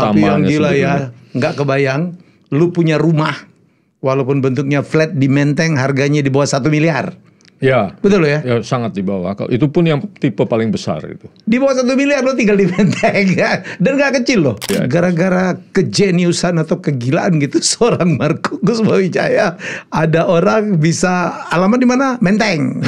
Tapi yang gila ya, nggak kebayang, lu punya rumah, walaupun bentuknya flat di Menteng, harganya di bawah 1 miliar. Ya, betul ya? Ya sangat di bawah. Itu pun yang tipe paling besar itu. Di bawah 1 miliar lo tinggal di Menteng ya. Dan gak kecil loh. Ya, gara-gara kejeniusan atau kegilaan gitu seorang Marco Kussumawijaya, ada orang bisa alamat di mana? Menteng.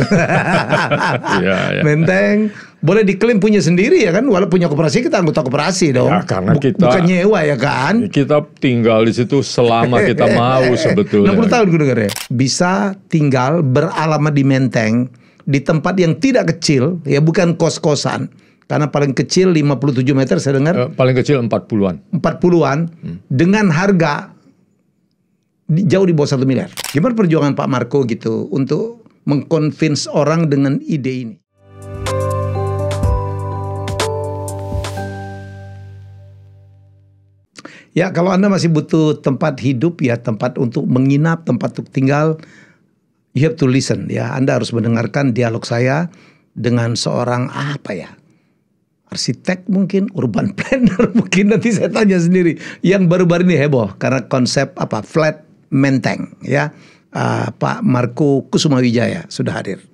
Ya. Menteng. Boleh diklaim punya sendiri ya kan, walau punya koperasi kita anggota koperasi dong. Ya, karena kita bukan nyewa ya kan. Kita tinggal di situ selama kita mau sebetulnya. 60 tahun gue dengar ya. Bisa tinggal beralamat di Menteng di tempat yang tidak kecil ya, bukan kos-kosan. Karena paling kecil 57 meter saya dengar. Paling kecil 40-an. 40-an dengan harga jauh di bawah 1 miliar. Gimana perjuangan Pak Marco gitu untuk mengconvince orang dengan ide ini? Ya, kalau Anda masih butuh tempat hidup ya, tempat untuk menginap, tempat untuk tinggal, you have to listen ya. Anda harus mendengarkan dialog saya dengan seorang arsitek mungkin, urban planner mungkin, nanti saya tanya sendiri. Yang baru-baru ini heboh karena konsep flat Menteng ya. Pak Marco Kussumawijaya sudah hadir.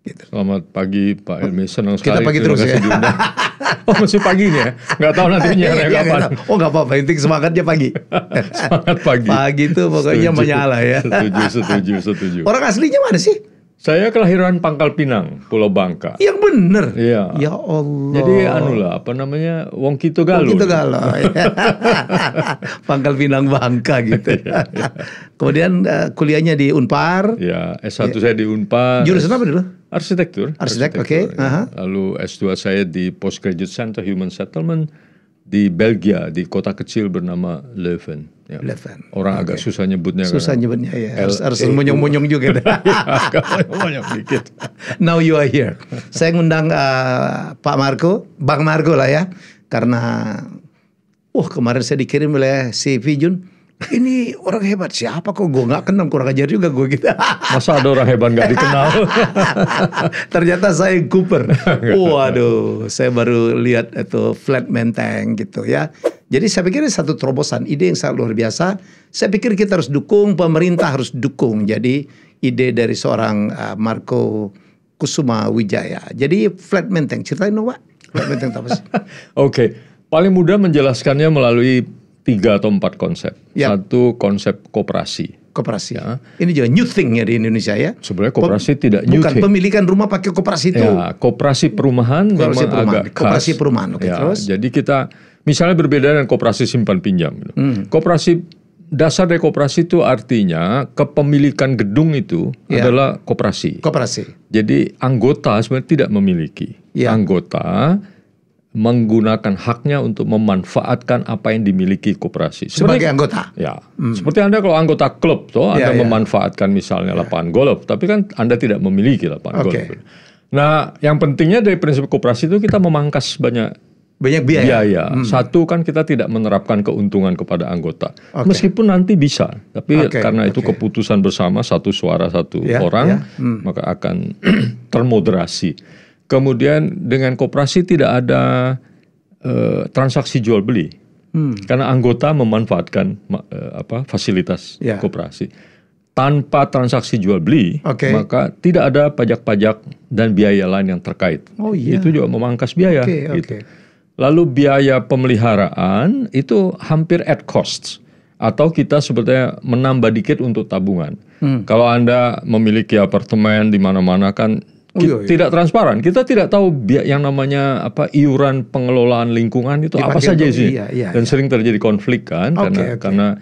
Gitu. Selamat pagi Pak Helmi, senang sekali. Kita pagi terus ya. Oh masih paginya, nggak tahu nanti nyiarnya kapan. Oh nggak apa-apa, penting semangatnya pagi. Semangat pagi. Pagi itu pokoknya menyala ya. Setuju. Orang aslinya mana sih? Saya kelahiran Pangkal Pinang, Pulau Bangka. Yang bener? Iya. Ya Allah. Jadi Wong Kito Galo. Pangkal Pinang Bangka gitu. Kemudian kuliahnya di Unpar. Ya, S1 saya di Unpar. Jurusan apa dulu? Arsitektur. Oke. Ya. Lalu S2 saya di Postgraduate Center Human Settlement di Belgia, di kota kecil bernama Leuven. Ya. Leuven. Orang agak susah nyebutnya. Susah nyebutnya ya. Harus monyong-monyong juga. Agak monyong dikit. Now you are here. Saya ngundang Pak Marco, Bang Marco lah ya. Karena kemarin saya dikirim oleh si Vijun. Ini orang hebat, siapa kok gue nggak kenal, kurang ajar juga gue gitu. Masa ada orang hebat nggak dikenal? Ternyata saya Cooper. Waduh, saya baru lihat itu flat Menteng gitu ya. Jadi saya pikir ini satu terobosan, ide yang sangat luar biasa. Saya pikir kita harus dukung, pemerintah harus dukung. Jadi ide dari seorang Marco Kussumawijaya. Jadi flat Menteng, ceritain dong Pak. Flat Menteng apa sih? Oke, paling mudah menjelaskannya melalui 3 atau 4 konsep. Satu konsep koperasi. Koperasi. Ya. Ini juga new thing ya di Indonesia ya. Sebenarnya koperasi tidak new thing. Bukan pemilikan rumah pakai koperasi itu. Ya, koperasi perumahan memang agak khas. Koperasi perumahan. Oke, ya, terus. Jadi kita misalnya berbeda dengan koperasi simpan pinjam. Koperasi, dasar dari koperasi itu artinya kepemilikan gedung itu adalah koperasi. Koperasi. Jadi anggota sebenarnya tidak memiliki. Anggota menggunakan haknya untuk memanfaatkan apa yang dimiliki koperasi. Sebagai anggota? Ya. Seperti Anda kalau anggota klub, Anda memanfaatkan misalnya lapangan golf, tapi kan Anda tidak memiliki lapangan golf. Nah, yang pentingnya dari prinsip koperasi itu kita memangkas banyak biaya. Satu kan kita tidak menerapkan keuntungan kepada anggota. Meskipun nanti bisa, tapi karena itu keputusan bersama, satu suara satu orang, maka akan termoderasi. Kemudian dengan koperasi tidak ada transaksi jual beli, karena anggota memanfaatkan fasilitas koperasi. Tanpa transaksi jual beli, maka tidak ada pajak-pajak dan biaya lain yang terkait. Itu juga memangkas biaya. Gitu. Lalu biaya pemeliharaan itu hampir at cost, atau kita sebetulnya menambah dikit untuk tabungan. Kalau Anda memiliki apartemen di mana-mana kan tidak transparan. Kita tidak tahu yang namanya iuran pengelolaan lingkungan itu apa saja sih. Dan sering terjadi konflik kan karena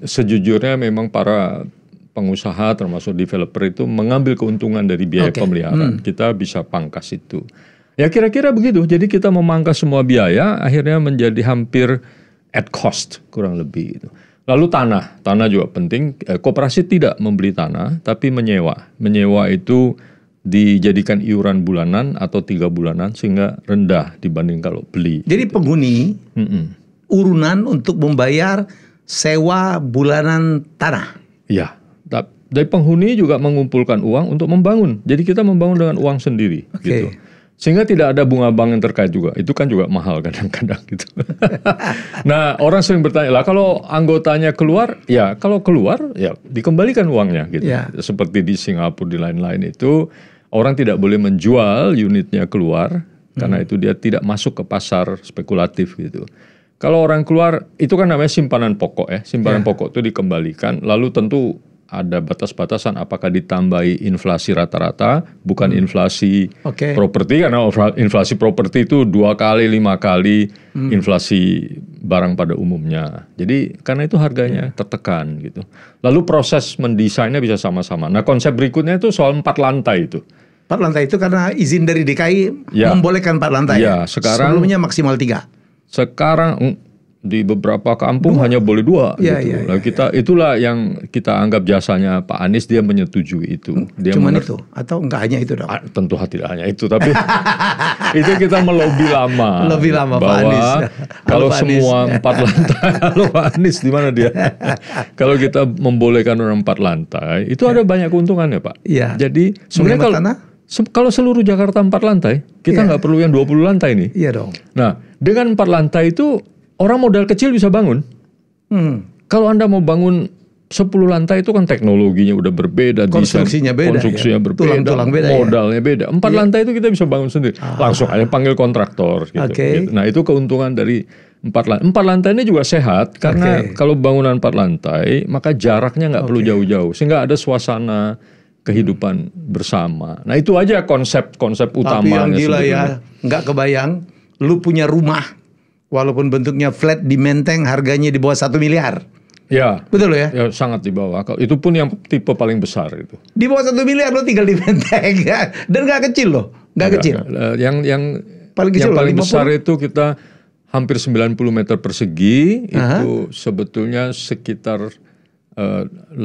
sejujurnya memang para pengusaha termasuk developer itu mengambil keuntungan dari biaya pemeliharaan. Kita bisa pangkas itu. Ya kira-kira begitu. Jadi kita memangkas semua biaya akhirnya menjadi hampir at cost kurang lebih itu. Lalu tanah juga penting. Koperasi tidak membeli tanah tapi menyewa. Menyewa itu dijadikan iuran bulanan atau 3 bulanan sehingga rendah dibanding kalau beli. Jadi penghuni urunan untuk membayar sewa bulanan tanah. Ya, dari penghuni juga mengumpulkan uang untuk membangun. Jadi kita membangun dengan uang sendiri. Gitu. Sehingga tidak ada bunga bank yang terkait juga. Itu kan juga mahal kadang-kadang gitu. Nah, orang sering bertanya, lah kalau anggotanya keluar, ya kalau keluar ya dikembalikan uangnya gitu. Ya. Seperti di Singapura, di lain-lain itu orang tidak boleh menjual unitnya keluar karena itu dia tidak masuk ke pasar spekulatif gitu. Kalau orang keluar itu kan namanya simpanan pokok ya. Simpanan pokok itu dikembalikan, lalu tentu ada batas-batasan apakah ditambahi inflasi rata-rata, bukan inflasi properti, karena inflasi properti itu 2 kali, 5 kali inflasi barang pada umumnya. Jadi karena itu harganya tertekan gitu. Lalu proses mendesainnya bisa sama-sama. Nah, konsep berikutnya itu soal 4 lantai itu. 4 lantai itu karena izin dari DKI membolehkan 4 lantai. Ya, sekarang sebelumnya maksimal 3. Sekarang di beberapa kampung hanya boleh 2 gitu. Nah, itulah yang kita anggap jasanya Pak Anies, dia menyetujui itu. Dia Cuman itu atau enggak hanya itu dong? Tentu tidak hanya itu, tapi itu kita melobi lama. Lebih lama bahwa Pak Anies. Kalau Pak semua Anies. 4 lantai, halo Pak Anies di mana dia? Kalau kita membolehkan orang 4 lantai, itu ada banyak keuntungannya Pak. Iya. Jadi sebenarnya kalau seluruh Jakarta 4 lantai, kita nggak perlu yang 20 lantai nih. Iya dong. Nah, dengan 4 lantai itu orang modal kecil bisa bangun. Kalau Anda mau bangun 10 lantai itu kan teknologinya udah berbeda, konstruksinya beda, berbeda, tulang beda, modalnya beda. 4 lantai itu kita bisa bangun sendiri. Langsung aja panggil kontraktor gitu. Nah, itu keuntungan dari 4 lantai. 4 lantai ini juga sehat karena kalau bangunan 4 lantai, maka jaraknya nggak perlu jauh-jauh, sehingga ada suasana kehidupan bersama. Nah, itu aja konsep utamanya. Tapi yang gila ya, nggak kebayang, lu punya rumah walaupun bentuknya flat di Menteng, harganya di bawah 1 miliar. Ya, betul ya? Ya, sangat di bawah. Itu pun yang tipe paling besar itu. Di bawah 1 miliar lo tinggal di Menteng ya. Dan nggak kecil loh, nggak kecil. Yang paling kecil paling besar itu kita hampir 90 meter persegi, itu sebetulnya sekitar 800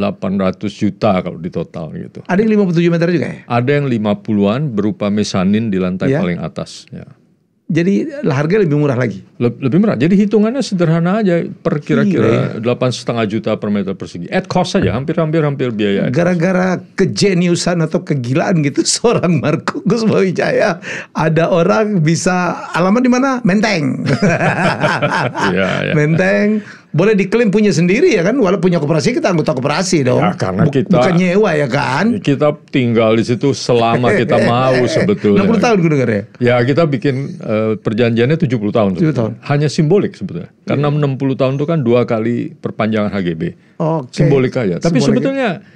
juta kalau di total gitu. Ada yang 57 meter juga ya? Ada yang 50-an berupa mesanin di lantai paling atas. Ya. Jadi harga lebih murah lagi? Lebih murah. Jadi hitungannya sederhana aja, per kira-kira 8,5 juta per meter persegi. At cost saja, hampir biaya. Gara-gara kejeniusan atau kegilaan gitu seorang Marco Gusmawijaya, ada orang bisa alamat di mana? Menteng. Menteng. Boleh diklaim punya sendiri ya kan, walau punya koperasi, kita anggota koperasi dong. Ya, karena kita bukan nyewa ya kan. Kita tinggal di situ selama kita mau sebetulnya. 60 tahun gue dengar ya. Ya, kita bikin perjanjiannya 70 tahun. 70 tahun. Hanya simbolik sebetulnya. Karena 60 tahun itu kan 2 kali perpanjangan HGB. Simbolik aja. Tapi sebetulnya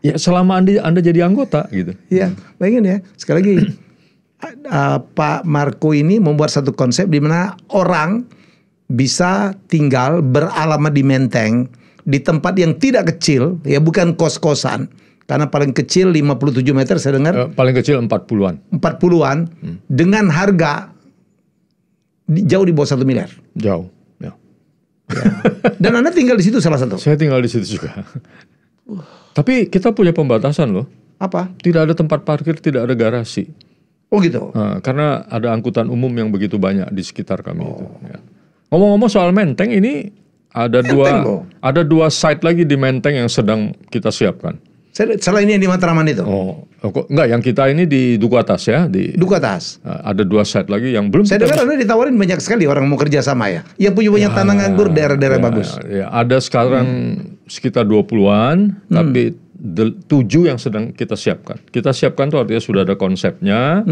ya selama Anda jadi anggota gitu. Iya, bayangin ya. Sekali lagi Pak Marco ini membuat satu konsep di mana orang bisa tinggal beralamat di Menteng di tempat yang tidak kecil, ya bukan kos-kosan. Karena paling kecil 57 meter saya dengar. Paling kecil 40-an. 40-an dengan harga jauh di bawah 1 miliar. Jauh, ya. Dan Anda tinggal di situ salah satu. Saya tinggal di situ juga. Tapi kita punya pembatasan loh. Apa? Tidak ada tempat parkir, tidak ada garasi. Oh gitu. Karena ada angkutan umum yang begitu banyak di sekitar kami itu. Ya. Ngomong-ngomong soal Menteng, ini ada dua site lagi di Menteng yang sedang kita siapkan. Selain yang di Matraman itu? Enggak, yang kita ini di Duku Atas ya. Di Duku Atas. Ada 2 site lagi yang belum. Saya dengar Anda ditawarin banyak sekali orang mau kerja sama ya. Yang punya banyak tanah nganggur, daerah-daerah bagus. Ya, ada sekarang sekitar 20-an, tapi 7 yang sedang kita siapkan. Kita siapkan tuh artinya sudah ada konsepnya,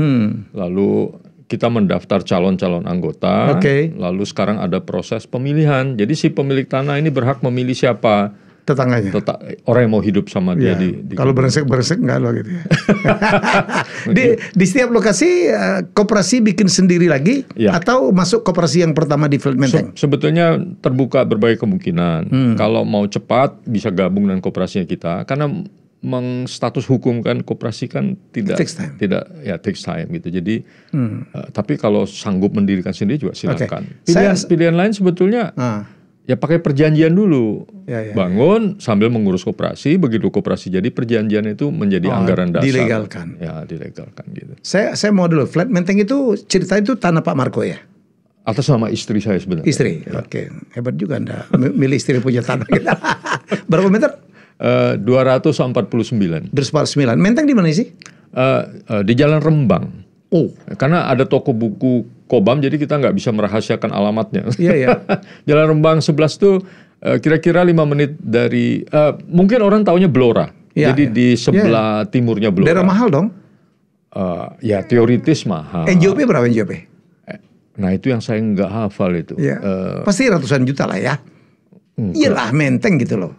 lalu kita mendaftar calon-calon anggota, lalu sekarang ada proses pemilihan. Jadi si pemilik tanah ini berhak memilih siapa tetangganya, orang yang mau hidup sama dia. Kalau beresek enggak loh gitu ya. di setiap lokasi koperasi bikin sendiri lagi, atau masuk koperasi yang pertama di Flat Menteng? Sebetulnya terbuka berbagai kemungkinan. Kalau mau cepat bisa gabung dengan koperasinya kita, karena mengstatus hukum kan koperasi kan tidak takes time gitu. Jadi tapi kalau sanggup mendirikan sendiri juga silakan. Pilihan lain sebetulnya ya pakai perjanjian dulu. Bangun sambil mengurus koperasi, begitu koperasi jadi perjanjian itu menjadi anggaran dasar. Dilegalkan. Ya, dilegalkan gitu. Saya mau dulu, Flat Menteng itu cerita itu tanah Pak Marco ya? Atas nama istri saya sebenarnya. Istri, oke. Hebat juga Anda milih istri punya tanah. Berapa meter? 249. 249. Menteng di mana sih? Di Jalan Rembang. Oh, karena ada toko buku Kobam, jadi kita nggak bisa merahasiakan alamatnya. Iya. Jalan Rembang 11 tuh kira-kira 5 menit dari, mungkin orang taunya Blora. Jadi di sebelah timurnya Blora. Daerah mahal dong? Ya teoritis mahal. NJOP berapa NJOP? Nah itu yang saya nggak hafal itu. Pasti ratusan juta lah ya. Iyalah Menteng gitu loh.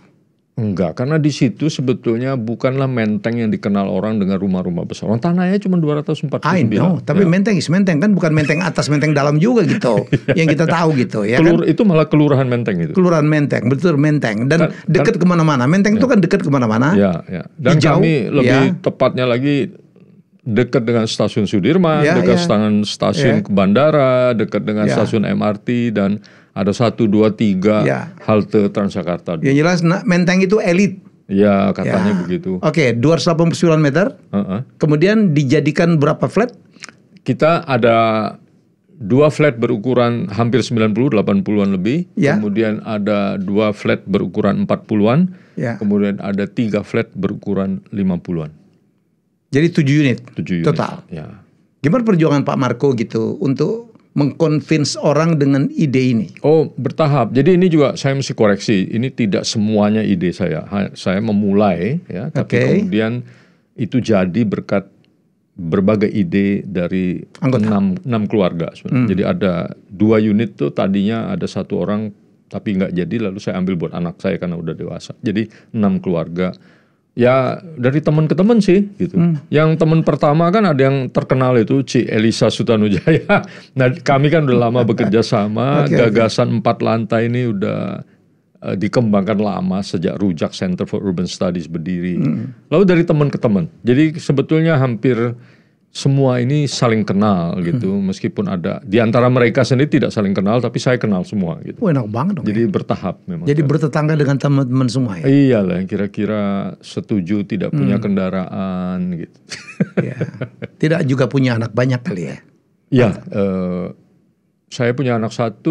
Enggak, karena di situ sebetulnya bukanlah Menteng yang dikenal orang dengan rumah-rumah besar. Orang tanahnya cuma 249. I know, tapi Menteng is Menteng kan, bukan Menteng atas, Menteng dalam juga gitu. Yang kita tahu gitu ya kan. Itu malah Kelurahan Menteng itu. Kelurahan Menteng, betul Menteng. Dan dekat kemana-mana. Menteng itu kan dekat kemana-mana. Ya. Dan hijau, kami lebih tepatnya lagi dekat dengan stasiun Sudirman, dekat dengan stasiun bandara, dekat dengan stasiun MRT, dan ada 1, 2, 3 halte Transjakarta. Yang jelas Menteng itu elit. Ya katanya begitu. Oke, 289 meter. Kemudian dijadikan berapa flat? Kita ada 2 flat berukuran hampir 90, 80-an lebih. Kemudian ada 2 flat berukuran 40-an. Kemudian ada 3 flat berukuran 50-an. Jadi 7 unit total. Ya. Gimana perjuangan Pak Marco gitu untuk mengconvince orang dengan ide ini? Oh, bertahap. Jadi ini juga saya mesti koreksi. Ini tidak semuanya ide saya. Saya memulai ya, tapi kemudian itu jadi berkat berbagai ide dari 6 keluarga sebenarnya. Jadi ada 2 unit tuh tadinya ada 1 orang tapi nggak jadi, lalu saya ambil buat anak saya karena udah dewasa. Jadi 6 keluarga. Ya dari teman ke teman sih gitu. Yang teman pertama kan ada yang terkenal itu Ci Elisa Sutanujaya. Nah kami kan udah lama bekerja sama. Gagasan 4 lantai ini udah dikembangkan lama sejak Rujak Center for Urban Studies berdiri. Lalu dari teman ke teman. Jadi sebetulnya hampir semua ini saling kenal gitu, meskipun ada di antara mereka sendiri tidak saling kenal, tapi saya kenal semua gitu. Enak banget dong. Jadi bertahap memang. Jadi bertetangga dengan teman-teman semua ya. Iyalah, kira-kira setuju tidak punya kendaraan gitu. Ya. Tidak juga punya anak banyak kali ya. Iya, saya punya anak 1,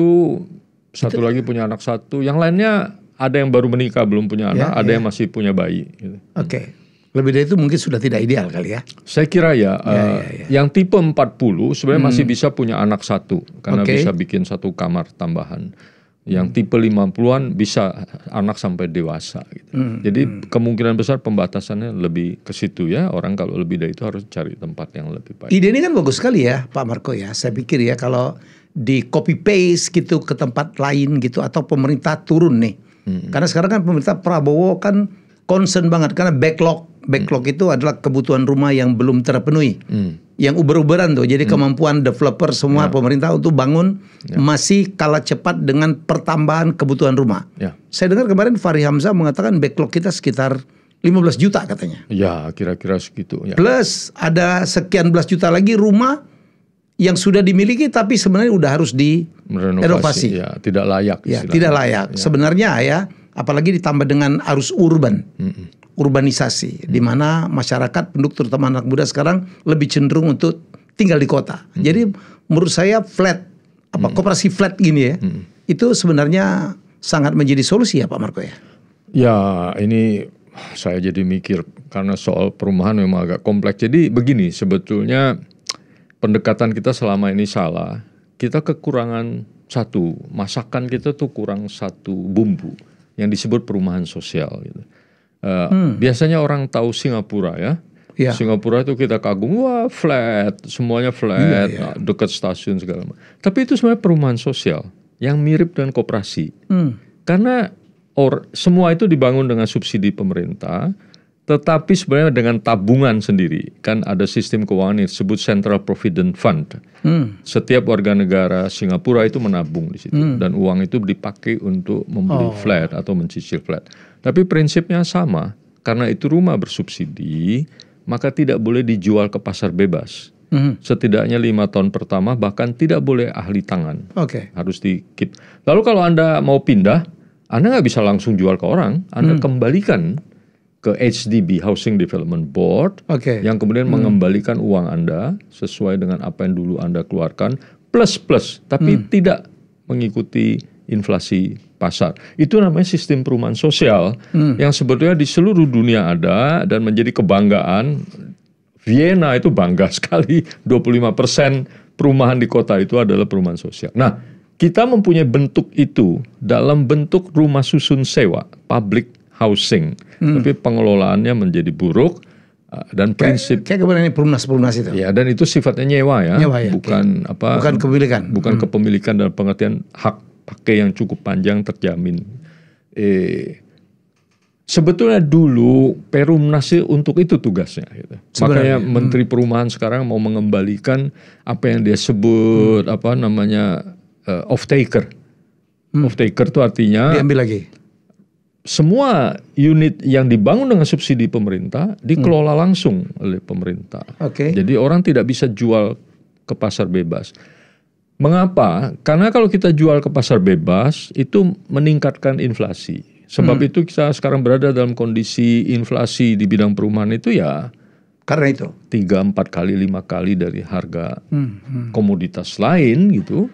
satu lagi punya anak 1, yang lainnya ada yang baru menikah belum punya anak, ada yang masih punya bayi. Gitu. Oke. Lebih dari itu mungkin sudah tidak ideal kali ya. Saya kira yang tipe 40 sebenarnya masih bisa punya anak 1 karena bisa bikin 1 kamar tambahan. Yang tipe 50-an bisa anak sampai dewasa gitu. Jadi kemungkinan besar pembatasannya lebih ke situ ya. Orang kalau lebih dari itu harus cari tempat yang lebih baik. Ide ini kan bagus sekali ya Pak Marco ya. Saya pikir ya kalau di copy paste gitu ke tempat lain gitu, atau pemerintah turun nih. Karena sekarang kan pemerintah Prabowo kan concern banget karena backlog itu adalah kebutuhan rumah yang belum terpenuhi. Yang uber-uberan tuh. Jadi kemampuan developer semua pemerintah untuk bangun masih kalah cepat dengan pertambahan kebutuhan rumah. Saya dengar kemarin Fahri Hamzah mengatakan backlog kita sekitar 15 juta katanya. Ya, kira-kira segitu. Ya. Plus ada sekian belas juta lagi rumah yang sudah dimiliki tapi sebenarnya udah harus direnovasi. Ya, tidak layak. Ya, tidak layak. Sebenarnya ya, apalagi ditambah dengan arus urbanisasi, di mana masyarakat penduduk terutama anak muda sekarang lebih cenderung untuk tinggal di kota. Jadi menurut saya koperasi flat gini ya, itu sebenarnya sangat menjadi solusi ya Pak Marco ya. Ya ini saya jadi mikir karena soal perumahan memang agak kompleks. Jadi begini, sebetulnya pendekatan kita selama ini salah. Kita kekurangan masakan kita tuh kurang 1 bumbu yang disebut perumahan sosial gitu. Biasanya orang tahu Singapura ya. Singapura itu kita kagum, wah flat, semuanya flat, dekat stasiun segala macam. Tapi itu sebenarnya perumahan sosial yang mirip dengan koperasi. Karena semua itu dibangun dengan subsidi pemerintah, tetapi sebenarnya dengan tabungan sendiri. Kan ada sistem keuangan yang disebut Central Provident Fund. Setiap warga negara Singapura itu menabung di situ. Dan uang itu dipakai untuk membeli flat atau mencicil flat. Tapi prinsipnya sama. Karena itu rumah bersubsidi, maka tidak boleh dijual ke pasar bebas. Setidaknya 5 tahun pertama, bahkan tidak boleh ahli tangan. Harus di-keep. Lalu kalau Anda mau pindah, Anda nggak bisa langsung jual ke orang. Anda kembalikan ke HDB, Housing Development Board, yang kemudian mengembalikan uang Anda sesuai dengan apa yang dulu Anda keluarkan, plus, tapi tidak mengikuti inflasi pasar. Itu namanya sistem perumahan sosial yang sebetulnya di seluruh dunia ada dan menjadi kebanggaan Vienna itu bangga sekali 25% perumahan di kota itu adalah perumahan sosial. Nah, kita mempunyai bentuk itu dalam bentuk rumah susun sewa, public housing. Tapi pengelolaannya menjadi buruk dan prinsip kayak kemarin ini perunas itu. Ya, dan itu sifatnya nyewa ya, bukan kepemilikan. Bukan kepemilikan dalam pengertian hak pakai yang cukup panjang terjamin. Sebetulnya dulu Perumnas untuk itu tugasnya. Gitu. Makanya Menteri Perumahan sekarang mau mengembalikan apa yang dia sebut off taker. Off taker itu artinya diambil lagi. Semua unit yang dibangun dengan subsidi pemerintah dikelola langsung oleh pemerintah. Jadi orang tidak bisa jual ke pasar bebas. Mengapa? Karena kalau kita jual ke pasar bebas itu meningkatkan inflasi. Sebab itu kita sekarang berada dalam kondisi inflasi di bidang perumahan itu ya karena itu 3, 4 kali, 5 kali dari harga komoditas lain gitu,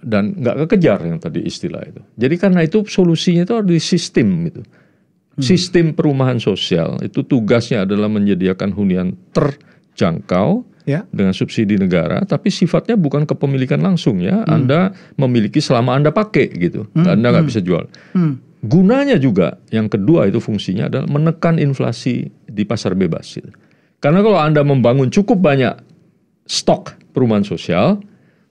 dan nggak kekejar yang tadi istilah itu. Jadi karena itu solusinya itu ada di sistem gitu. Sistem perumahan sosial itu tugasnya adalah menyediakan hunian terjangkau dengan subsidi negara, tapi sifatnya bukan kepemilikan langsung ya. Anda memiliki selama Anda pakai gitu, Anda nggak bisa jual. Gunanya juga yang kedua itu fungsinya adalah menekan inflasi di pasar bebas gitu. Karena kalau Anda membangun cukup banyak stok perumahan sosial,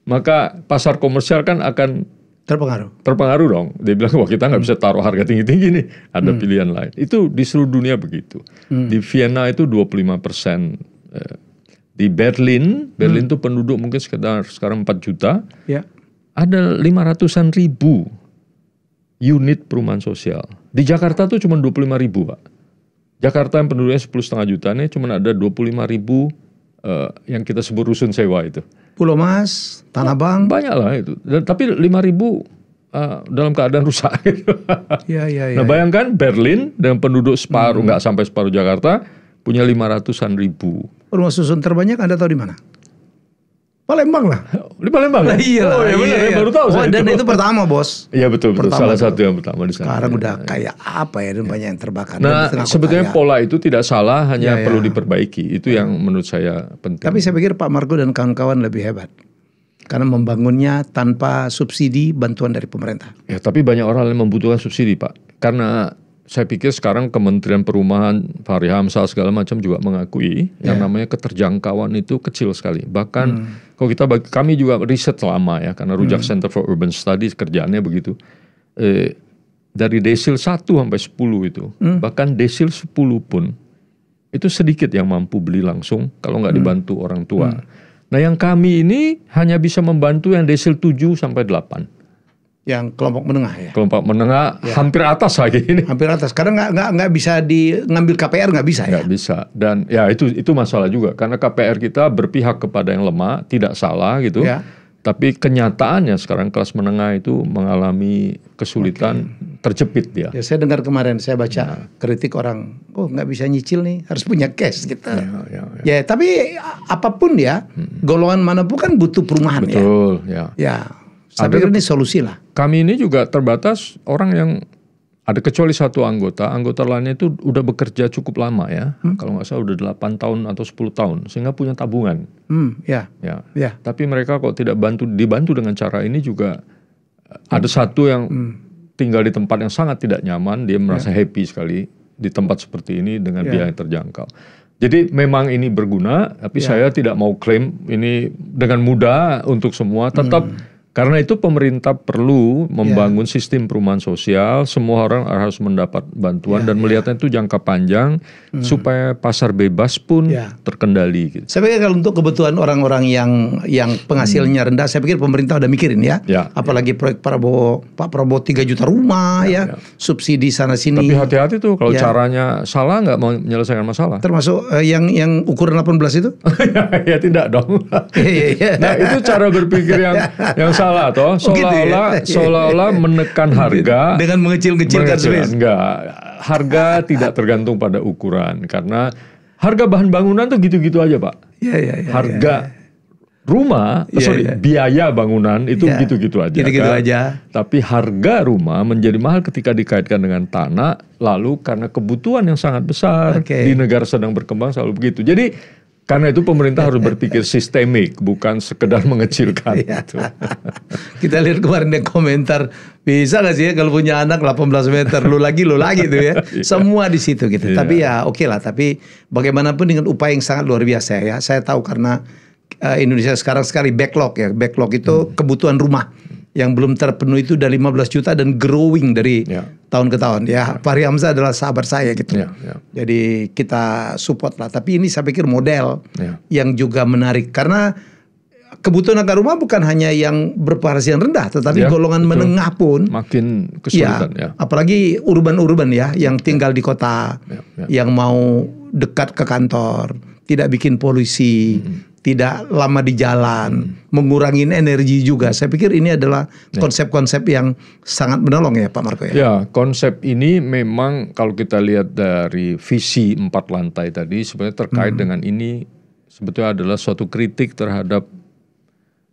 maka pasar komersial kan akan terpengaruh dong. Dia bilang wah kita nggak bisa taruh harga tinggi-tinggi nih, ada pilihan lain. Itu di seluruh dunia begitu. Di Vienna itu 25%. Di Berlin itu penduduk mungkin sekitar sekarang 4 juta. Ada 500-an ribu unit perumahan sosial. Di Jakarta tuh cuma 25.000 Pak. Jakarta yang penduduknya 10,5 juta nih cuma ada 25.000 yang kita sebut rusun sewa itu. Pulau Mas, Tanah Abang. Banyak lah itu. Tapi 5.000 dalam keadaan rusak gitu. Nah bayangkan Berlin dengan penduduk separuh, nggak sampai separuh Jakarta, punya 500-an ribu. Rumah susun terbanyak Anda tahu di mana? Palembang lah. Di Palembang? Nah, iya. Oh ya benar, baru tahu saya. Dan itu pertama bos. Iya betul, salah satu yang pertama di sana. Sekarang udah kayak apa ya, dan banyak yang terbakar. Nah sebetulnya pola itu tidak salah, hanya perlu diperbaiki. Itu yang menurut saya penting. Tapi saya pikir Pak Margo dan kawan-kawan lebih hebat. Karena membangunnya tanpa subsidi bantuan dari pemerintah. Ya tapi banyak orang yang membutuhkan subsidi Pak. Karena saya pikir sekarang Kementerian Perumahan, Fahri Hamzah segala macam juga mengakui yang namanya keterjangkauan itu kecil sekali. Bahkan kalau kami juga riset lama ya, karena Rujak Center for Urban Studies kerjaannya begitu. Dari desil 1 sampai 10 itu, bahkan desil 10 pun itu sedikit yang mampu beli langsung kalau nggak dibantu orang tua. Nah yang kami ini hanya bisa membantu yang desil 7 sampai 8. Yang kelompok menengah ya. Kelompok menengah hampir atas lagi ini. Hampir atas. Karena nggak bisa ngambil KPR nggak bisa ya. Nggak bisa. Dan ya itu masalah juga. Karena KPR kita berpihak kepada yang lemah, tidak salah gitu. Tapi kenyataannya sekarang kelas menengah itu mengalami kesulitan, terjepit dia. Ya saya dengar kemarin, saya baca kritik orang, nggak bisa nyicil nih, harus punya cash gitu. Ya tapi apapun ya, golongan manapun kan butuh perumahan. Betul, ya. Saya pikir ini solusi lah. Kami ini juga terbatas orang yang ada kecuali satu anggota lainnya itu udah bekerja cukup lama ya. Kalau nggak salah udah 8 tahun atau 10 tahun sehingga punya tabungan. Tapi mereka kok tidak dibantu dengan cara ini juga ada satu yang tinggal di tempat yang sangat tidak nyaman, dia merasa happy sekali di tempat seperti ini dengan biaya yang terjangkau. Jadi memang ini berguna, tapi saya tidak mau klaim ini dengan mudah untuk semua. Tetap karena itu pemerintah perlu membangun sistem perumahan sosial, semua orang harus mendapat bantuan dan melihatnya itu jangka panjang supaya pasar bebas pun terkendali. Gitu. Saya pikir kalau untuk kebutuhan orang-orang yang penghasilannya rendah, saya pikir pemerintah udah mikirin ya. Apalagi proyek Pak Prabowo 3 juta rumah subsidi sana sini. Tapi hati-hati tuh kalau caranya salah nggak mau menyelesaikan masalah. Termasuk yang ukuran 18 itu? Ya tidak dong. Nah itu cara berpikir yang salah toh, seolah-olah menekan harga dengan mengecil-kecilkan space. Enggak, harga tidak tergantung pada ukuran karena harga bahan bangunan tuh gitu-gitu aja Pak. Harga rumah, biaya bangunan itu gitu-gitu aja. Gitu-gitu aja. Tapi harga rumah menjadi mahal ketika dikaitkan dengan tanah, lalu karena kebutuhan yang sangat besar di negara sedang berkembang selalu begitu. Jadi karena itu pemerintah harus berpikir sistemik, bukan sekedar mengecilkan. Gitu. Kita lihat kemarin yang komentar, bisa gak sih ya kalau punya anak 18 meter, lu lagi tuh ya. Semua di situ gitu. Tapi ya oke lah, tapi bagaimanapun dengan upaya yang sangat luar biasa ya. Saya tahu karena Indonesia sekarang sekali backlog ya. Backlog itu kebutuhan rumah yang belum terpenuhi itu udah 15 juta dan growing dari tahun ke tahun ya. Fahri Hamzah adalah sahabat saya gitu. Jadi kita support lah. Tapi ini saya pikir model yang juga menarik karena kebutuhan akan rumah bukan hanya yang berpenghasilan rendah, tetapi golongan menengah pun makin kesulitan apalagi urban ya, yang tinggal di kota, yang mau dekat ke kantor, tidak bikin polusi, tidak lama di jalan, mengurangi energi juga. Saya pikir ini adalah konsep-konsep yang sangat menolong ya Pak Marco ya. Ya, konsep ini memang kalau kita lihat dari visi 4 lantai tadi sebenarnya terkait dengan ini sebetulnya adalah suatu kritik terhadap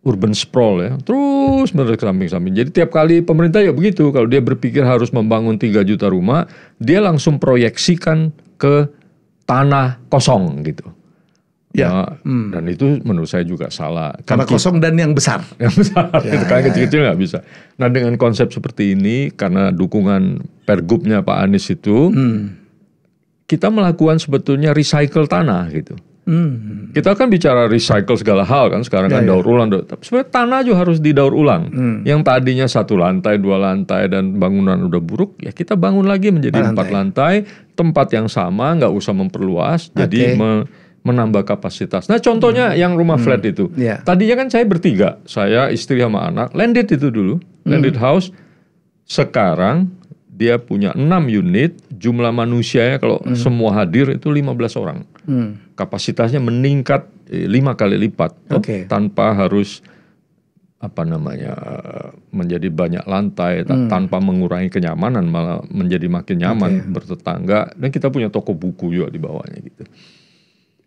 urban sprawl ya. Terus menerus samping-samping. Jadi tiap kali pemerintah ya begitu, kalau dia berpikir harus membangun 3 juta rumah, dia langsung proyeksikan ke tanah kosong gitu. Dan itu menurut saya juga salah. Karena kosong dan yang besar. Yang besar, karena kecil-kecil nggak bisa. Nah dengan konsep seperti ini, karena dukungan Pergubnya Pak Anies itu, kita melakukan sebetulnya recycle tanah gitu. Kita kan bicara recycle segala hal kan, sekarang kan daur ulang. Tapi sebenarnya tanah juga harus didaur ulang. Yang tadinya 1 lantai, 2 lantai dan bangunan udah buruk, ya kita bangun lagi menjadi 4 lantai, tempat yang sama, nggak usah memperluas, jadi menambah kapasitas. Nah contohnya yang rumah flat itu. Tadinya kan saya bertiga, saya, istri sama anak, landed itu dulu, landed house. Sekarang dia punya 6 unit, jumlah manusianya kalau semua hadir itu 15 orang. Kapasitasnya meningkat 5 kali lipat, tanpa harus menjadi banyak lantai, tanpa mengurangi kenyamanan, malah menjadi makin nyaman bertetangga. Dan kita punya toko buku juga di bawahnya gitu.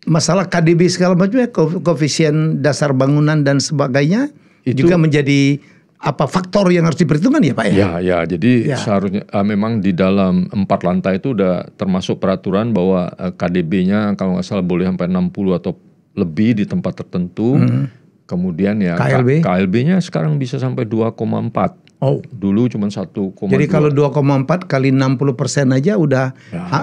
Masalah KDB segala macamnya, koefisien dasar bangunan dan sebagainya itu juga menjadi faktor yang harus diperhitungkan ya Pak ya? Ya, jadi seharusnya memang di dalam 4 lantai itu udah termasuk peraturan bahwa KDB-nya kalau nggak salah boleh sampai 60 atau lebih di tempat tertentu. Kemudian ya KLB-nya sekarang bisa sampai 2,4. Dulu cuma 1,2. Jadi kalau 2,4 kali 60% aja udah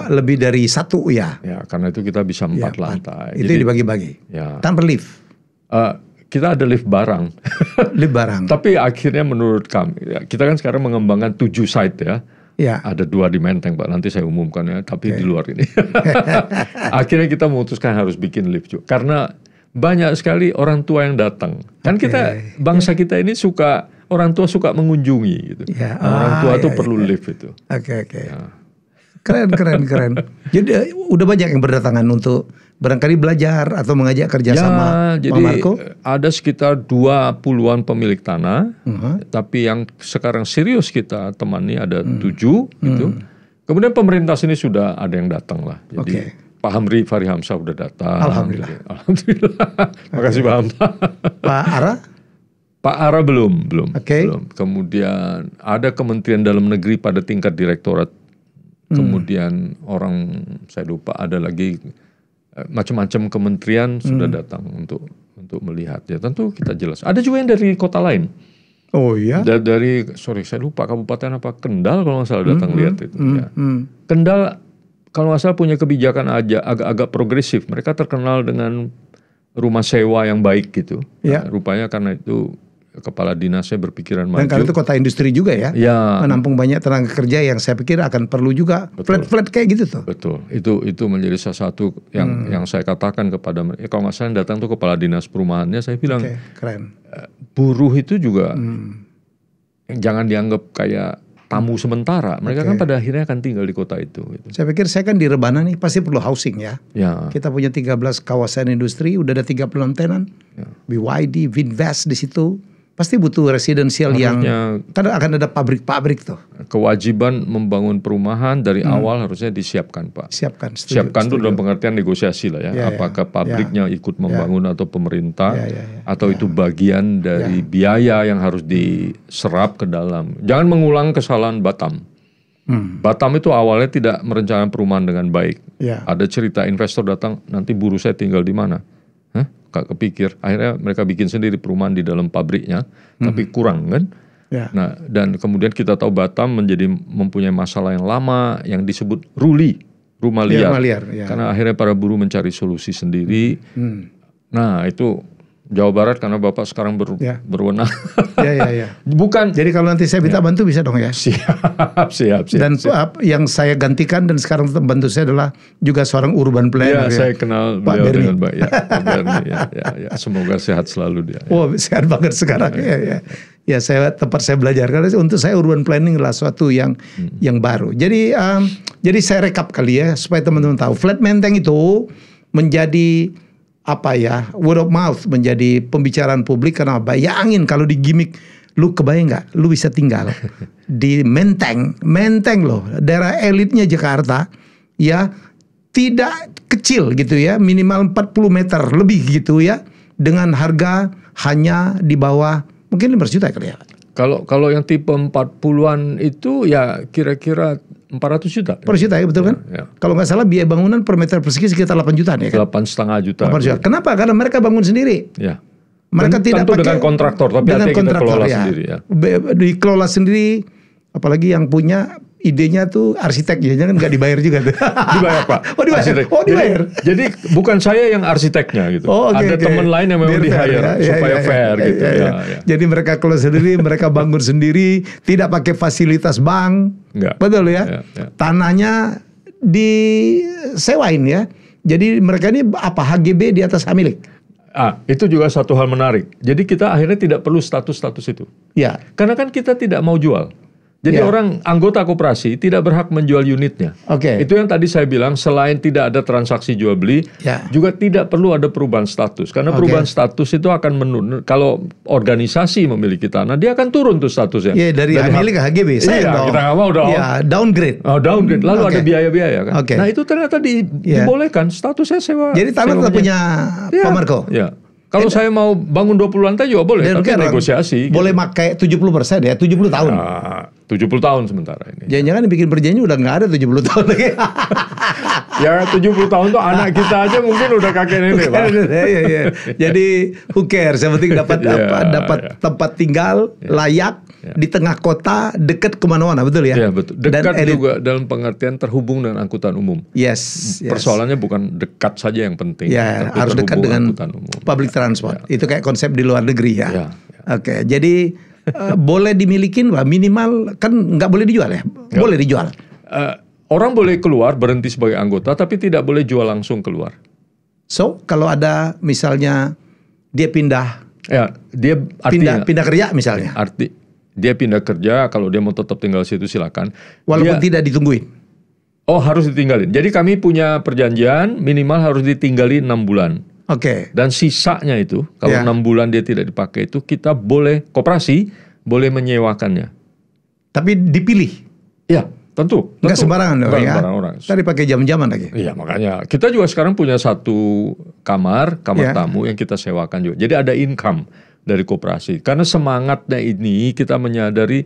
lebih dari 1 ya. Ya, karena itu kita bisa 4 lantai. Itu jadi, dibagi-bagi. Tanpa lift. Kita ada lift barang. Lift barang. Tapi akhirnya menurut kami, kita kan sekarang mengembangkan 7 site ya. Ada 2 di Menteng Pak, nanti saya umumkan ya. Tapi di luar ini. Akhirnya kita memutuskan harus bikin lift juga. Karena banyak sekali orang tua yang datang. Kan kita, bangsa kita ini orang tua suka mengunjungi gitu. Orang tua tuh perlu lift itu. Keren. Jadi udah banyak yang berdatangan untuk barangkali belajar atau mengajak kerjasama. Jadi Marco? Ada sekitar 20-an pemilik tanah. Tapi yang sekarang serius kita temani ada 7 gitu. Kemudian pemerintah sini sudah ada yang datang lah. Jadi Pak Fahri Hamzah udah datang. Alhamdulillah. Makasih Pak Hamzah. Pak Ara? Pak Ara belum. Belum. Kemudian ada Kementerian Dalam Negeri pada tingkat direktorat. Kemudian saya lupa ada lagi macam-macam kementerian sudah datang untuk melihat. Ya tentu kita jelas. Ada juga yang dari kota lain. Oh iya. Saya lupa kabupaten apa, Kendal kalau nggak salah datang lihat itu. Kendal kalau nggak salah punya kebijakan agak progresif. Mereka terkenal dengan rumah sewa yang baik gitu. Nah, rupanya karena itu kepala dinasnya berpikiran maju. Dan karena itu kota industri juga ya. Menampung banyak tenaga kerja yang saya pikir akan perlu juga flat kayak gitu tuh. Betul. Itu menjadi salah satu yang saya katakan kepada mereka. Kalau nggak salah datang tuh kepala dinas perumahannya, saya bilang keren. Buruh itu juga jangan dianggap kayak tamu sementara. Mereka kan pada akhirnya akan tinggal di kota itu. Gitu. Saya pikir saya kan di Rebana nih pasti perlu housing ya. Kita punya 13 kawasan industri, udah ada 36 tenan. BYD, Vinvest di situ. Pasti butuh residensial yang kadang akan ada pabrik-pabrik tuh. Kewajiban membangun perumahan dari awal harusnya disiapkan, Pak. Siapkan itu dalam pengertian negosiasi lah ya. Apakah pabriknya ikut membangun atau pemerintah atau itu bagian dari biaya yang harus diserap ke dalam. Jangan mengulang kesalahan Batam. Batam itu awalnya tidak merencanakan perumahan dengan baik. Ada cerita investor datang, nanti buruh saya tinggal di mana? Gak kepikir, akhirnya mereka bikin sendiri perumahan di dalam pabriknya, tapi kurang kan. Nah, dan kemudian kita tahu Batam mempunyai masalah yang lama yang disebut rumah liar. Karena akhirnya para buruh mencari solusi sendiri. Nah itu Jawa Barat karena Bapak sekarang berwenang. Bukan. Jadi kalau nanti saya minta bantu bisa dong ya. Siap. Dan yang saya gantikan dan sekarang tetap bantu saya adalah juga seorang urban planner. Saya kenal Pak beliau Berni. dengan baik. Pak Berni. Semoga sehat selalu dia. Sehat banget sekarang. Ya tempat saya belajar karena untuk saya urban planning adalah suatu yang baru. Jadi saya rekap kali ya supaya teman-teman tahu. Flat Menteng itu menjadi word of mouth, menjadi pembicaraan publik karena bayangin kalau di gimmick, lu kebayang nggak, lu bisa tinggal di Menteng loh, daerah elitnya Jakarta, ya tidak kecil gitu ya, minimal 40 meter lebih gitu ya, dengan harga hanya di bawah mungkin 500 juta kali ya. Kalau yang tipe 40-an itu ya kira-kira 400 juta. 400 juta ya betul kan? Kalau nggak salah biaya bangunan per meter persegi sekitar 8 jutaan ya kan? 8,5 juta. 8 juta. Kenapa? Karena mereka bangun sendiri. Mereka tidak tentu pakai dengan kontraktor, tapi dengan kita kelola sendiri ya. Dikelola sendiri, apalagi yang punya idenya tuh arsitek ya, jangan nggak dibayar juga tuh. Dibayar Pak. Dibayar. Jadi bukan saya yang arsiteknya gitu. Ada teman lain yang memang di-hire supaya fair gitu. Jadi mereka kelola sendiri, mereka bangun sendiri, tidak pakai fasilitas bank. Enggak. Betul ya. Tanahnya disewain ya. Jadi mereka ini HGB di atas hak milik. Itu juga satu hal menarik. Jadi kita akhirnya tidak perlu status-status itu. Karena kan kita tidak mau jual. Jadi orang anggota koperasi tidak berhak menjual unitnya. Itu yang tadi saya bilang, selain tidak ada transaksi jual beli, juga tidak perlu ada perubahan status. Karena perubahan status itu akan menurun. Kalau organisasi memiliki tanah, dia akan turun tuh statusnya. Dari hak milik ke HGB. Kita nggak mau dong. Downgrade. Downgrade. Lalu ada biaya-biaya kan. Nah itu ternyata dibolehkan statusnya sewa. Jadi tanah tetap punya Pak Marco. Kalau saya mau bangun 20 lantai juga boleh, tapi negosiasi. Boleh pakai 70% ya, 70 tahun. 70 tahun sementara ini. Jangan-jangan bikin perjanjian udah nggak ada 70 tahun lagi. Ya 70 tahun tuh anak kita aja mungkin udah kakek nenek Pak. Jadi who cares, yang penting dapat tempat tinggal layak di tengah kota, dekat kemana-mana, betul ya? Iya betul. Dekat juga dalam pengertian terhubung dengan angkutan umum. Persoalannya bukan dekat saja yang penting. Harus dekat dengan public transport. Itu kayak konsep di luar negeri ya. Jadi boleh dimilikin, minimal kan nggak boleh dijual ya? Boleh dijual. Orang boleh keluar berhenti sebagai anggota, tapi tidak boleh jual langsung keluar. So kalau ada misalnya dia pindah kerja misalnya. Dia pindah kerja, kalau dia mau tetap tinggal situ silakan. Walaupun tidak ditungguin. Harus ditinggalin. Jadi kami punya perjanjian minimal harus ditinggali 6 bulan. Dan sisanya itu, kalau 6 bulan dia tidak dipakai itu, kita boleh, koperasi boleh menyewakannya. Tapi dipilih? Ya, tentu. Nggak sembarangan ya? Orang. Tadi pakai jam-jaman lagi. Iya, makanya. Kita juga sekarang punya satu kamar tamu yang kita sewakan juga. Jadi ada income dari koperasi. Karena semangatnya ini kita menyadari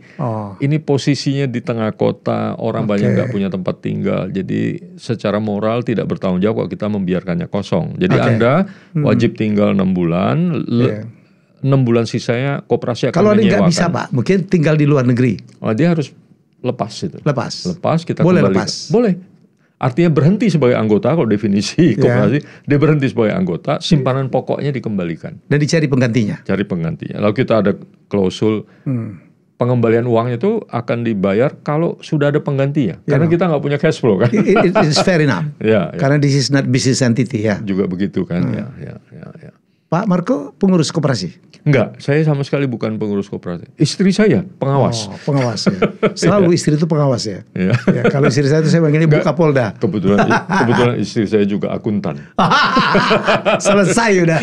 ini posisinya di tengah kota, orang banyak nggak punya tempat tinggal. Jadi secara moral tidak bertanggung jawab kalau kita membiarkannya kosong. Jadi Anda wajib tinggal 6 bulan, 6 bulan sisanya koperasi akan menyewakan. Kalau ada nggak bisa Pak, mungkin tinggal di luar negeri. Dia harus lepas itu. Lepas kita boleh kembalikan. Boleh. Artinya berhenti sebagai anggota, kalau definisi koperasi, dia berhenti sebagai anggota, simpanan pokoknya dikembalikan. Dan dicari penggantinya? Cari penggantinya. Lalu kita ada klausul, pengembalian uangnya itu akan dibayar kalau sudah ada penggantinya. Karena kita nggak punya cash flow kan. It's fair enough. Karena this is not business entity ya. Juga begitu kan. Pak Marco pengurus koperasi? Enggak, saya sama sekali bukan pengurus koperasi. Istri saya pengawas. Oh, pengawas ya. Selalu istri itu pengawas ya. Ya. Ya, kalau istri saya itu saya panggilnya Bu Kapolda. Kebetulan istri saya juga akuntan. Selesai udah.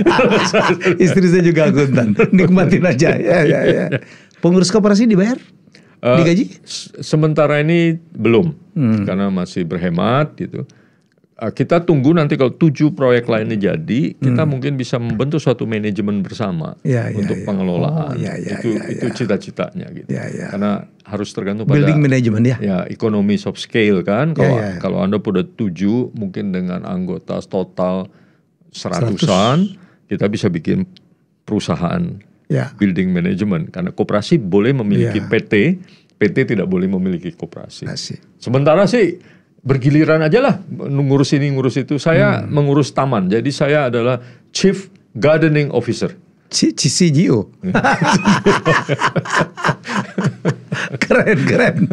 Istri saya juga akuntan. Nikmatin aja. Ya. Pengurus koperasi dibayar? Digaji? Sementara ini belum, karena masih berhemat gitu. Kita tunggu nanti kalau 7 proyek lainnya jadi, kita mungkin bisa membentuk suatu manajemen bersama untuk pengelolaan. Itu cita-citanya gitu. Karena harus tergantung pada building management ya. Ya, economies of scale kan. Kalau Anda punya 7, mungkin dengan anggota total 100-an, kita bisa bikin perusahaan building management. Karena koperasi boleh memiliki PT tidak boleh memiliki koperasi. Sementara sih bergiliran aja lah, ngurus ini ngurus itu. Saya mengurus taman, jadi saya adalah Chief Gardening Officer. CGO. Keren.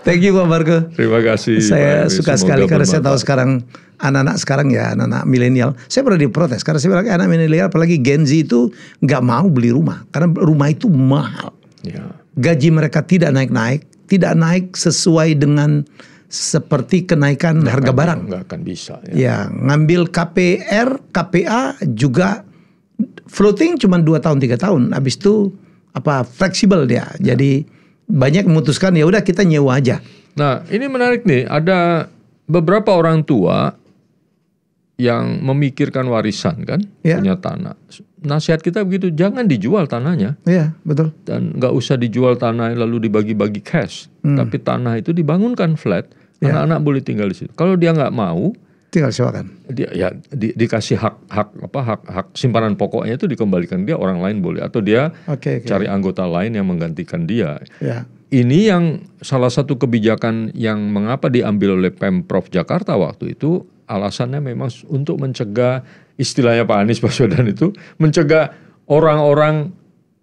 Thank you Pak Marco. Terima kasih. Saya suka sekali karena saya tahu sekarang anak-anak sekarang ya, anak-anak milenial. Saya pernah diprotes karena saya bilang anak milenial apalagi Gen Z itu nggak mau beli rumah karena rumah itu mahal. Gaji mereka tidak naik-naik, tidak naik sesuai dengan seperti kenaikan harga barang. Nggak akan bisa. Ya, ngambil KPR, KPA juga floating cuma 2 tahun 3 tahun. Habis itu fleksibel dia. Jadi banyak memutuskan ya udah kita nyewa aja. Nah, ini menarik nih. Ada beberapa orang tua yang memikirkan warisan kan, punya tanah. Nasihat kita begitu, jangan dijual tanahnya. Iya, betul. Dan nggak usah dijual tanah lalu dibagi-bagi cash. Tapi tanah itu dibangunkan flat, anak-anak boleh tinggal di situ. Kalau dia nggak mau, tinggal sewakan. Dia dikasih hak simpanan pokoknya itu dikembalikan dia, orang lain boleh, atau dia cari anggota lain yang menggantikan dia. Ini yang salah satu kebijakan yang mengapa diambil oleh Pemprov Jakarta waktu itu, alasannya memang untuk mencegah, istilahnya Pak Anies Baswedan itu, mencegah orang-orang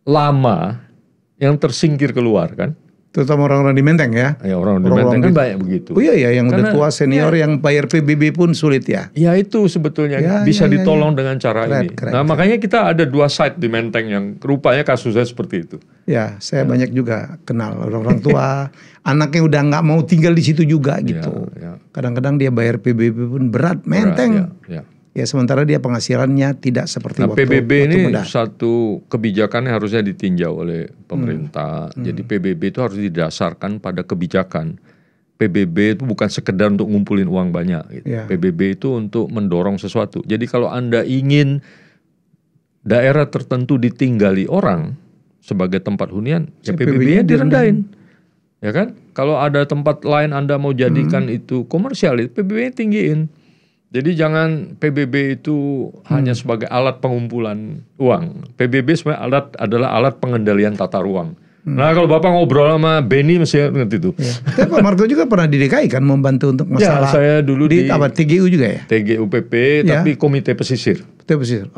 lama yang tersingkir keluar kan. Terutama orang-orang di Menteng ya. Ya, orang di Menteng kan banyak begitu. Oh iya yang udah tua senior yang bayar PBB pun sulit ya. Ya itu sebetulnya bisa ditolong dengan cara ini. Nah makanya kita ada 2 site di Menteng yang rupanya kasusnya seperti itu. Ya, saya banyak juga kenal orang-orang tua, anaknya udah nggak mau tinggal di situ juga gitu. Kadang-kadang dia bayar PBB pun berat, Menteng. Ya sementara dia penghasilannya tidak seperti waktu PBB ini muda. Satu kebijakannya harusnya ditinjau oleh pemerintah. Jadi PBB itu harus didasarkan pada kebijakan. PBB itu bukan sekedar untuk ngumpulin uang banyak. Gitu. PBB itu untuk mendorong sesuatu. Jadi kalau Anda ingin daerah tertentu ditinggali orang sebagai tempat hunian, ya PBB-nya direndahin. Ya kan? Kalau ada tempat lain Anda mau jadikan itu komersial, PBB-nya tinggiin. Jadi jangan PBB itu hanya sebagai alat pengumpulan uang. PBB sebenarnya adalah alat pengendalian tata ruang. Nah kalau Bapak ngobrol sama Benny mesti ngerti itu. Tapi Pak Marco juga pernah di DKI kan membantu untuk masalah. Ya, saya dulu di TGU juga ya? TGUPP tapi Komite Pesisir. Pesisir.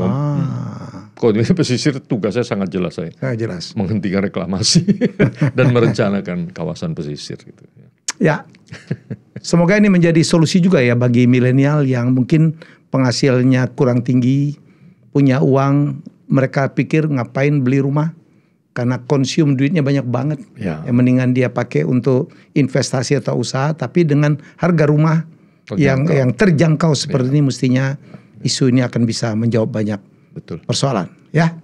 Komite Pesisir tugasnya sangat jelas saya. Sangat jelas. Menghentikan reklamasi dan merencanakan kawasan pesisir gitu. Ya. Semoga ini menjadi solusi juga ya bagi milenial yang mungkin penghasilnya kurang tinggi, punya uang, mereka pikir ngapain beli rumah karena konsum duitnya banyak banget. Yang mendingan dia pakai untuk investasi atau usaha, tapi dengan harga rumah yang terjangkau seperti ini mestinya isu ini akan bisa menjawab banyak persoalan. Ya.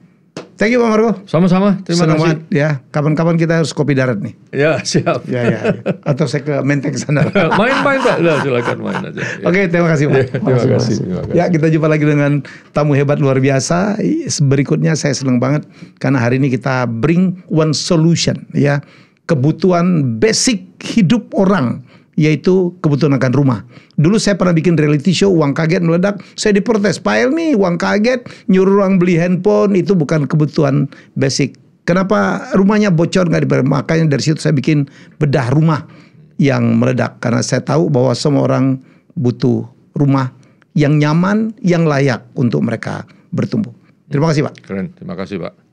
Thank you Pak Marco. Sama-sama. Terima kasih. Ya, kapan-kapan kita harus kopi darat nih. Ya, siap. Ya. Atau saya ke Menteng sana. Main-main Pak. Udah, silakan main aja. Ya. Oke, terima kasih Pak. Terima kasih. Ya, kita jumpa lagi dengan tamu hebat luar biasa. Berikutnya saya senang banget karena hari ini kita bring one solution ya. Kebutuhan basic hidup orang, yaitu kebutuhan akan rumah. Dulu saya pernah bikin reality show, uang kaget meledak. Saya diprotes, Pak Helmi uang kaget, nyuruh orang beli handphone, itu bukan kebutuhan basic. Kenapa rumahnya bocor nggak dibayar? Makanya dari situ saya bikin bedah rumah yang meledak. Karena saya tahu bahwa semua orang butuh rumah yang nyaman, yang layak untuk mereka bertumbuh. Terima kasih Pak. Keren, terima kasih Pak.